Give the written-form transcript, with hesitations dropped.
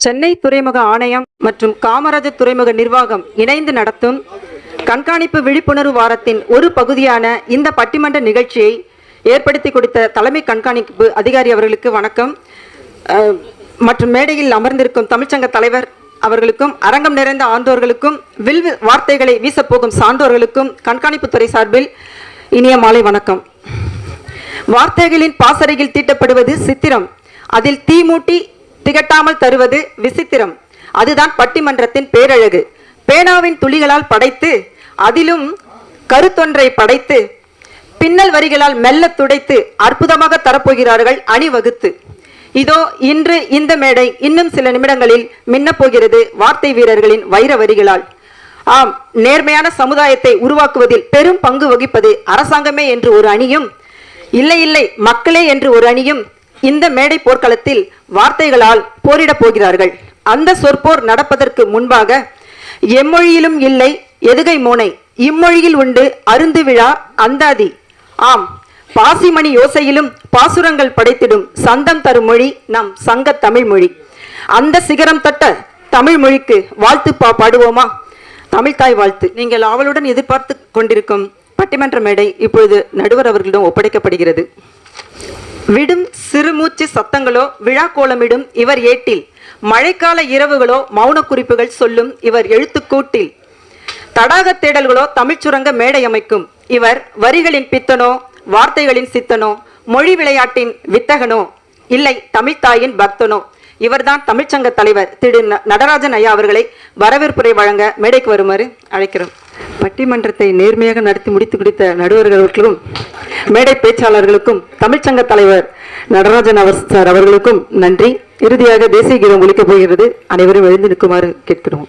சென்னை துறைமுக ஆணையம் மற்றும் காமராஜர் துறைமுக நிர்வாகம் இணைந்து நடத்தும் கண்காணிப்பு விழிப்புணர்வு வாரத்தின் ஒரு பகுதியான இந்த பட்டிமன்ற நிகழ்ச்சியை ஏற்படுத்தி கொடுத்த தலைமை கண்காணிப்பு அதிகாரி அவர்களுக்கு வணக்கம். மற்றும் மேடையில் அமர்ந்திருக்கும் தமிழ்ச்சங்க தலைவர் அவர்களுக்கும், அரங்கம் நிறைந்த ஆண்டோர்களுக்கும், வில் வார்த்தைகளை வீசப்போகும் சான்றோர்களுக்கும் கண்காணிப்புத்துறை சார்பில் இனிய மாலை வணக்கம். வார்த்தைகளின் பாசறையில் தீட்டப்படுவது சித்திரம், அதில் தீமூட்டி திகட்டாமல் தருவது விசித்திரம். அதுதான் பட்டிமன்றத்தின் பேரழகு. பேனாவின் துளிகளால் படைத்து, அதிலும் கருத்தொன்றை படைத்து, பின்னல் வரிகளால் மெல்ல துடைத்து அற்புதமாக தரப்போகிறார்கள் அணிவகுத்து. இதோ இன்று இந்த மேடை இன்னும் சில நிமிடங்களில் மின்னப்போகிறது வார்த்தை வீரர்களின் வைர வரிகளால். ஆம், நேர்மையான சமுதாயத்தை உருவாக்குவதில் பெரும் பங்கு வகிப்பது அரசாங்கமே என்று ஒரு அணியும், இல்லை இல்லை மக்களே என்று ஒரு அணியும் இந்த மேடை போர்க்களத்தில் வார்த்தைகளால் போரிடப் போகிறார்கள். அந்த சொற்போர் நடப்பதற்கு முன்பாக எம்மொழியிலும் இல்லை எதுகை மோனை, இம்மொழியில் உண்டு அருந்து விழா அந்தாதி. ஆம், பாசிமணி யோசையிலும் பாசுரங்கள் படைத்திடும் சந்தம் தரும் மொழி நம் சங்க தமிழ் மொழி. அந்த சிகரம் தட்ட தமிழ் மொழிக்கு வாழ்த்து பாடுவோமா? தமிழ்தாய் வாழ்த்து. நீங்கள் ஆவலுடன் எதிர்பார்த்து கொண்டிருக்கும் பட்டிமன்ற மேடை இப்பொழுது நடுவர் அவர்களிடம் ஒப்படைக்கப்படுகிறது. விடும் சிறுமூச்சு சத்தங்களோ விழா கோலமிடும் இவர் ஏட்டில், மழைக்கால இரவுகளோ மௌன குறிப்புகள் சொல்லும் இவர் எழுத்துக்கூட்டில், தடாக தேடல்களோ தமிழ்ச்சுரங்க மேடை அமைக்கும் இவர் வரிகளின் பித்தனோ வார்த்தைகளின் சித்தனோ, மொழி விளையாட்டின் வித்தகனோ, இல்லை தமிழ்த்தாயின் பக்தனோ. இவர்தான் தமிழ்ச்சங்க தலைவர் திரு நடராஜன் ஐயா அவர்களை வரவேற்புரை வழங்க மேடைக்கு வருமாறு அழைக்கிறோம். பட்டிமன்றத்தை நேர்மையாக நடத்தி முடித்து கொடுத்த நடுவர்களுக்கும் மேடை பேச்சாளர்களுக்கும் தமிழ்ச்சங்க தலைவர் நடராஜன் சார் அவர்களுக்கும் நன்றி. இறுதியாக தேசிய கீதம் ஒலிக்கப் போகிறது. அனைவரும் எழுந்து நிற்குமாறு கேட்கிறோம்.